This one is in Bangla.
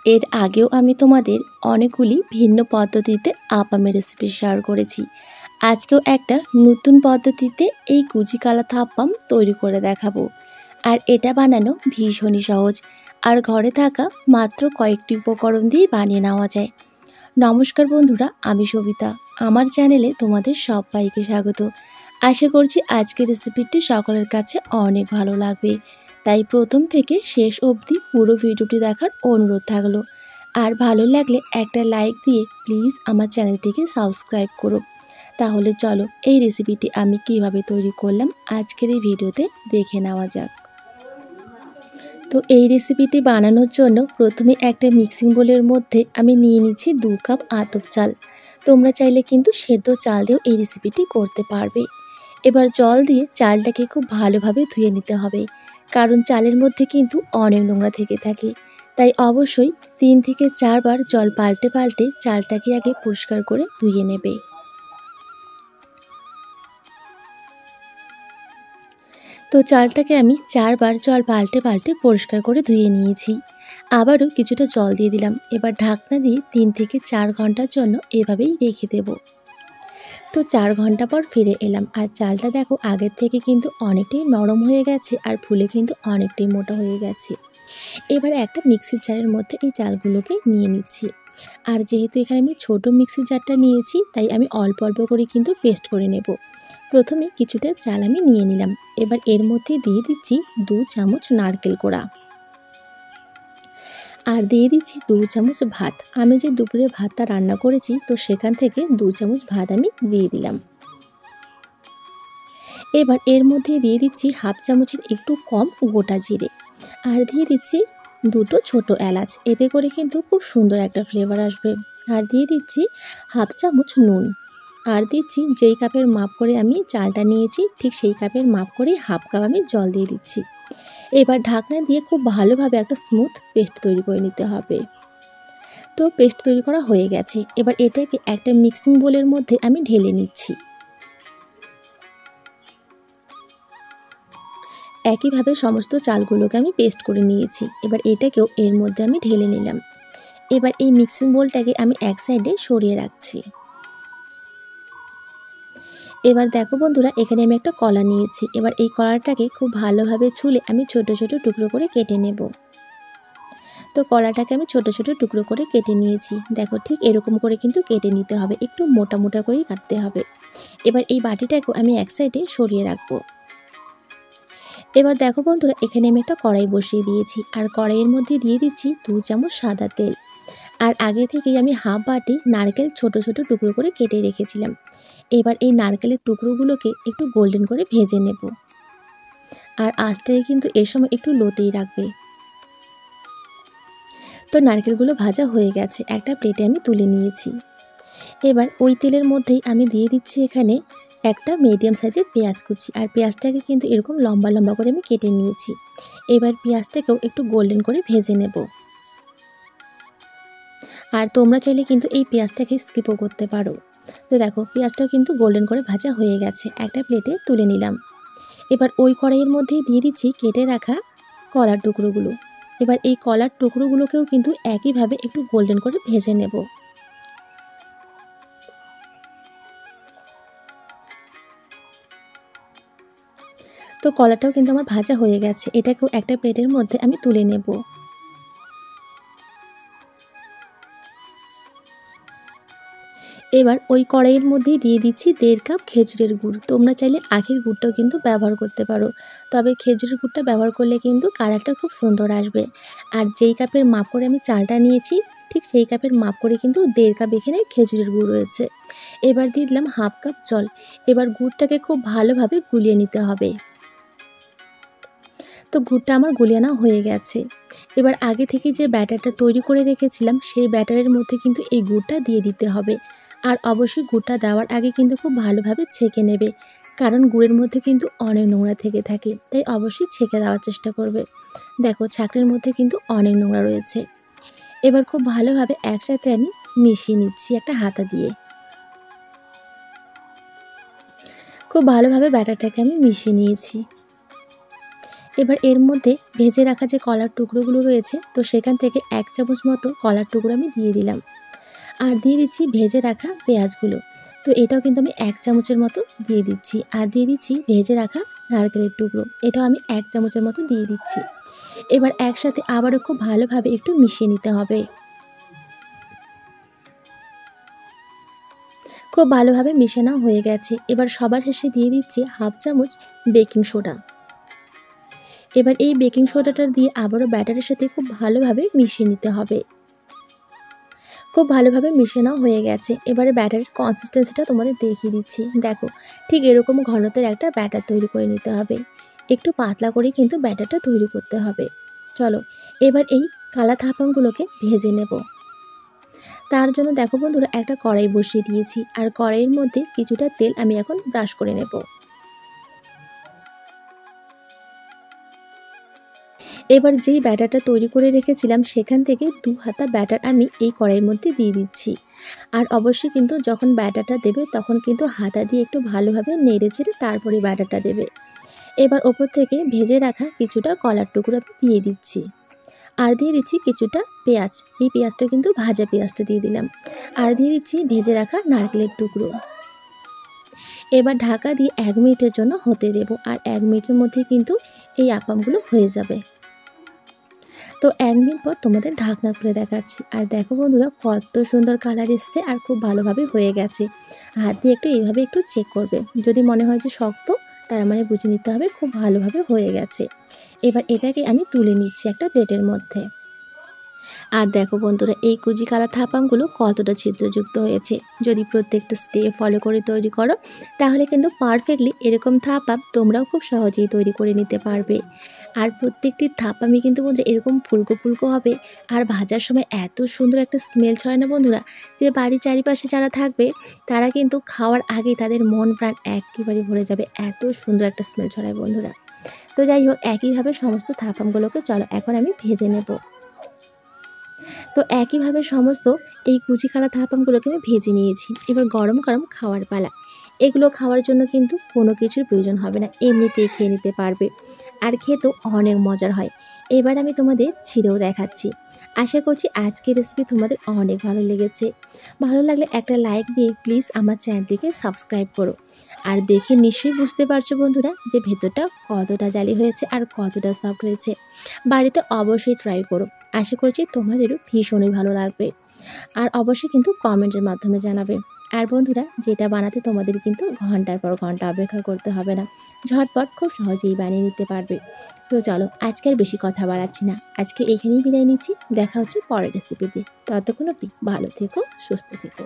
এর আগেও আমি তোমাদের অনেকগুলি ভিন্ন পদ্ধতিতে আপামের রেসিপি শেয়ার করেছি। আজকেও একটা নতুন পদ্ধতিতে এই কুচি কালাথা আপ্পাম তৈরি করে দেখাবো। আর এটা বানানো ভীষণই সহজ, আর ঘরে থাকা মাত্র কয়েকটি উপকরণ দিয়ে বানিয়ে নেওয়া যায়। নমস্কার বন্ধুরা, আমি সবিতা। আমার চ্যানেলে তোমাদের সবাইকে স্বাগত। আশা করছি আজকের রেসিপিটি সকলের কাছে অনেক ভালো লাগবে, তাই প্রথম থেকে শেষ অবধি পুরো ভিডিওটি দেখার অনুরোধ থাকলো। আর ভালো লাগলে একটা লাইক দিয়ে প্লিজ আমার চ্যানেলটিকে সাবস্ক্রাইব করো। তাহলে চলো এই রেসিপিটি আমি কিভাবে তৈরি করলাম আজকের এই ভিডিওতে দেখে নেওয়া যাক। তো এই রেসিপিটি বানানোর জন্য প্রথমে একটা মিক্সিং বোলের মধ্যে আমি নিয়ে নিচ্ছি 2 কাপ আতপ চাল। তোমরা চাইলে কিন্তু সেদ্ধ চাল দিয়েও এই রেসিপিটি করতে পারবে। এবার জল দিয়ে চালটাকে খুব ভালোভাবে ধুয়ে নিতে হবে, কারণ চালের মধ্যে কিন্তু অনেক নোংরা থেকে থাকে। তাই অবশ্যই 3 থেকে 4 বার জল পাল্টে পাল্টে চালটাকে আগে পরিষ্কার করে ধুয়ে নেবে। তো চালটাকে আমি 4 বার জল পাল্টে পাল্টে পরিষ্কার করে ধুয়ে নিয়েছি। আবারও কিছুটা জল দিয়ে দিলাম। এবার ঢাকনা দিয়ে 3 থেকে 4 ঘন্টার জন্য এভাবেই রেখে দেব। তো 4 ঘন্টা পর ফিরে এলাম, আর চালটা দেখো আগের থেকে কিন্তু অনেকটাই নরম হয়ে গেছে, আর ফুলে কিন্তু অনেকটাই মোটা হয়ে গেছে। এবার একটা মিক্সির জারের মধ্যে এই চালগুলোকে নিয়ে নিচ্ছি। আর যেহেতু এখানে আমি ছোট মিক্সির জারটা নিয়েছি, তাই আমি অল্প অল্প করে কিন্তু পেস্ট করে নেব। প্রথমে কিছুটা চাল আমি নিয়ে নিলাম। এবার এর মধ্যে দিয়ে দিচ্ছি 2 চামচ নারকেল কোড়া, আর দিয়ে দিচ্ছি 2 চামচ ভাত। আমি যে দুপুরে ভাতটা রান্না করেছি, তো সেখান থেকে 2 চামচ ভাত আমি দিয়ে দিলাম। এবার এর মধ্যে দিয়ে দিচ্ছি হাফ চামচের একটু কম গোটা জিরে, আর দিয়ে দিচ্ছি 2টো ছোট এলাচ। এতে করে কিন্তু খুব সুন্দর একটা ফ্লেভার আসবে। আর দিয়ে দিচ্ছি হাফ চামচ নুন, আর দিচ্ছি যেই কাপের মাপ করে আমি চালটা নিয়েছি, ঠিক সেই কাপের মাপ করে হাফ কাপ আমি জল দিয়ে দিচ্ছি। এবার ঢাকনা দিয়ে খুব ভালোভাবে একটা স্মুথ পেস্ট তৈরি করে নিতে হবে। তো পেস্ট তৈরি করা হয়ে গেছে। এবার এটাকে একটা মিক্সিং বোলের মধ্যে আমি ঢেলে নিচ্ছি। একইভাবে সমস্ত চালগুলোকে আমি পেস্ট করে নিয়েছি। এবার এটাকেও এর মধ্যে আমি ঢেলে নিলাম। এবার এই মিক্সিং বোলটাকে আমি এক সাইডে সরিয়ে রাখছি। এবার দেখো বন্ধুরা, এখানে আমি একটা কলা নিয়েছি। এবার এই কলাটাকে খুব ভালোভাবে ছুলে আমি ছোট ছোট টুকরো করে কেটে নেব। তো কলাটাকে আমি ছোট ছোট টুকরো করে কেটে নিয়েছি। দেখো ঠিক এরকম করে কিন্তু কেটে নিতে হবে, একটু মোটা মোটা করেই কাটতে হবে। এবার এই বাটিটাকেও আমি এক সাইডে সরিয়ে রাখবো। এবার দেখো বন্ধুরা, এখানে আমি একটা কড়াই বসিয়ে দিয়েছি, আর কড়াইয়ের মধ্যে দিয়ে দিচ্ছি 2 চামচ সাদা তেল। আর আগে থেকেই আমি হাফ বাটি নারকেল ছোট ছোট টুকরো করে কেটে রেখেছিলাম। এবার এই নারকেলের টুকরোগুলোকে একটু গোল্ডেন করে ভেজে নেব। আর আস্তে কিন্তু এর সময় একটু লোতেই রাখবে। তো নারকেলগুলো ভাজা হয়ে গেছে, একটা প্লেটে আমি তুলে নিয়েছি। এবার ওই তেলের মধ্যেই আমি দিয়ে দিচ্ছি এখানে একটা মিডিয়াম সাইজের পেঁয়াজ কুচি, আর পেঁয়াজটাকে কিন্তু এরকম লম্বা লম্বা করে আমি কেটে নিয়েছি। এবার পেঁয়াজটাকেও একটু গোল্ডেন করে ভেজে নেব। আর তোমরা চাইলে কিন্তু এই পেঁয়াজটাকে স্কিপও করতে পারো। তো দেখো পেঁয়াজটাও কিন্তু গোল্ডেন করে ভাজা হয়ে গেছে, একটা প্লেটে তুলে নিলাম। এবার ওই কড়াইয়ের মধ্যেই দিয়ে দিচ্ছি কেটে রাখা কলার টুকরোগুলো। এবার এই কলার টুকরোগুলোকেও কিন্তু একইভাবে একটু গোল্ডেন করে ভেজে নেব। তো কলাটাও কিন্তু আমার ভাজা হয়ে গেছে, এটাকেও একটা প্লেটের মধ্যে আমি তুলে নেব। এবার ওই কড়াইয়ের মধ্যেই দিয়ে দিচ্ছি 1.5 কাপ খেজুরের গুড়। তোমরা চাইলে আখের গুড়টাও কিন্তু ব্যবহার করতে পারো, তবে খেজুরের গুড়টা ব্যবহার করলে কিন্তু কালারটা খুব সুন্দর আসবে। আর যেই কাপের মাপ করে আমি চালটা নিয়েছি, ঠিক সেই কাপের মাপ করে কিন্তু 1.5 কাপ এখানে খেজুরের গুড় রয়েছে। এবার দিয়ে দিলাম হাফ কাপ জল। এবার গুড়টাকে খুব ভালোভাবে গুলিয়ে নিতে হবে। তো গুড়টা আমার গুলিয়ে নেওয়া হয়ে গেছে। এবার আগে থেকে যে ব্যাটারটা তৈরি করে রেখেছিলাম, সেই ব্যাটারের মধ্যে কিন্তু এই গুড়টা দিয়ে দিতে হবে। আর অবশ্যই গুড়টা দেওয়ার আগে কিন্তু খুব ভালোভাবে ছেঁকে নেবে, কারণ গুড়ের মধ্যে কিন্তু অনেক নোংরা থেকে থাকে, তাই অবশ্যই ছেঁকে দেওয়ার চেষ্টা করবে। দেখো ছাঁকনির মধ্যে কিন্তু অনেক নোংরা রয়েছে। এবার খুব ভালোভাবে একসাথে আমি মিশিয়ে নিচ্ছি একটা হাতা দিয়ে। খুব ভালোভাবে ব্যাটারটাকে আমি মিশিয়ে নিয়েছি। এবার এর মধ্যে ভেজে রাখা যে কলার টুকরোগুলো রয়েছে, তো সেখান থেকে 1 চামচ মতো কলার টুকরো আমি দিয়ে দিলাম। আর দিয়ে দিচ্ছি ভেজে রাখা পেঁয়াজগুলো। তো এটাও কিন্তু আমি 1 চামচের মতো দিয়ে দিচ্ছি। আর দিয়ে দিচ্ছি ভেজে রাখা নারকেলের টুকরো, এটাও আমি 1 চামচের মতো দিয়ে দিচ্ছি। এবার একসাথে আবারও খুব ভালোভাবে একটু মিশিয়ে নিতে হবে। খুব ভালোভাবে মেশানো হয়ে গেছে। এবার সবার শেষে দিয়ে দিচ্ছি 1/2 চামচ বেকিং সোডা। এবার এই বেকিং সোডাটা দিয়ে আবারও ব্যাটারের সাথে খুব ভালোভাবে মিশিয়ে নিতে হবে। খুব ভালোভাবে মিশানো হয়ে গেছে। এবারে ব্যাটারের কনসিস্টেন্সিটা তোমাদের দেখিয়ে দিচ্ছি। দেখো, ঠিক এরকম ঘনত্বের একটা ব্যাটার তৈরি করে নিতে হবে। একটু পাতলা করে কিন্তু ব্যাটারটা তৈরি করতে হবে। চলো, এবার এই কালা থাপামগুলোকে ভেজে নেব। তার জন্য দেখো বন্ধুরা, একটা কড়াই বসিয়ে দিয়েছি। আর কড়াইয়ের মধ্যে কিছুটা তেল আমি এখন ব্রাশ করে নেব। এবার যেই ব্যাটারটা তৈরি করে রেখেছিলাম সেখান থেকে 2 হাতা ব্যাটার আমি এই কড়াইয়ের মধ্যে দিয়ে দিচ্ছি। আর অবশ্যই কিন্তু যখন ব্যাটারটা দেবে তখন কিন্তু হাতা দিয়ে একটু ভালোভাবে নেড়ে চেড়ে তারপরে ব্যাটারটা দেবে। এবার ওপর থেকে ভেজে রাখা কিছুটা কলার টুকরো আমি দিয়ে দিচ্ছি। আর দিয়ে দিচ্ছি কিছুটা পেঁয়াজ, এই পেঁয়াজটা কিন্তু ভাজা পেঁয়াজটা দিয়ে দিলাম। আর দিয়ে দিচ্ছি ভেজে রাখা নারকেলের টুকরো। এবার ঢাকা দিয়ে 1 মিনিটের জন্য হতে দেব। আর 1 মিনিটের মধ্যে কিন্তু এই আপামগুলো হয়ে যাবে। তো 1 মিনিট পর তোমাদের ঢাকনা খুলে দেখাচ্ছি। আর দেখো বন্ধুরা, কত সুন্দর কালার এসছে আর খুব ভালোভাবে হয়ে গেছে। হাত দিয়ে একটু এইভাবে একটু চেক করবে, যদি মনে হয় যে শক্ত, তার মানে বুঝে নিতে হবে খুব ভালোভাবে হয়ে গেছে। এবার এটাকে আমি তুলে নিচ্ছি একটা প্লেটের মধ্যে। আর দেখো বন্ধুরা, এই কুচি কালা থাপামগুলো কতটা ছিদ্রযুক্ত হয়েছে। যদি প্রত্যেকটা স্টেপ ফলো করে তৈরি করো তাহলে কিন্তু পারফেক্টলি এরকম থাপাম তোমরাও খুব সহজেই তৈরি করে নিতে পারবে। আর প্রত্যেকটি থাপামই কিন্তু বন্ধুরা এরকম ফুলকো ফুলকো হবে। আর ভাজার সময় এত সুন্দর একটা স্মেল ছড়ায় না বন্ধুরা, যে বাড়ির চারিপাশে যারা থাকবে তারা কিন্তু খাওয়ার আগে তাদের মন প্রাণ একেবারে ভরে যাবে। এত সুন্দর একটা স্মেল ছড়ায় বন্ধুরা। তো যাই হোক, একইভাবে সমস্ত থাপামগুলোকে চলো এখন আমি ভেজে নেব। তো একইভাবে সমস্ত এই কুচি কালা থাপামগুলোকে আমি ভেজে নিয়েছি। এবার গরম গরম খাওয়ার পালা। এগুলো খাওয়ার জন্য কিন্তু কোনো কিছুর প্রয়োজন হবে না, এমনিতেই খেয়ে নিতে পারবে। আর খেতেও অনেক মজার হয়। এবার আমি তোমাদের ছিঁড়েও দেখাচ্ছি। আশা করছি আজকের রেসিপি তোমাদের অনেক ভালো লেগেছে। ভালো লাগলে একটা লাইক দিয়ে প্লিজ আমার চ্যানেলটিকে সাবস্ক্রাইব করো। আর দেখে নিশ্চয়ই বুঝতে পারছো বন্ধুরা যে ভেতরটা কতটা জালি হয়েছে আর কতটা সফট হয়েছে। বাড়িতে অবশ্যই ট্রাই করো। আশা করছি তোমাদেরও ভীষণই ভালো লাগবে। আর অবশ্যই কিন্তু কমেন্টের মাধ্যমে জানাবে। আর বন্ধুরা, যেটা বানাতে তোমাদের কিন্তু ঘন্টার পর ঘন্টা অপেক্ষা করতে হবে না, ঝটপট খুব সহজেই বানিয়ে নিতে পারবে। তো চলো, আজকে আর বেশি কথা বাড়াচ্ছি না, আজকে এখানেই বিদায় নিচ্ছি। দেখা হচ্ছে পরের রেসিপিতে। ততক্ষণ অবধি ভালো থেকো, সুস্থ থেকো।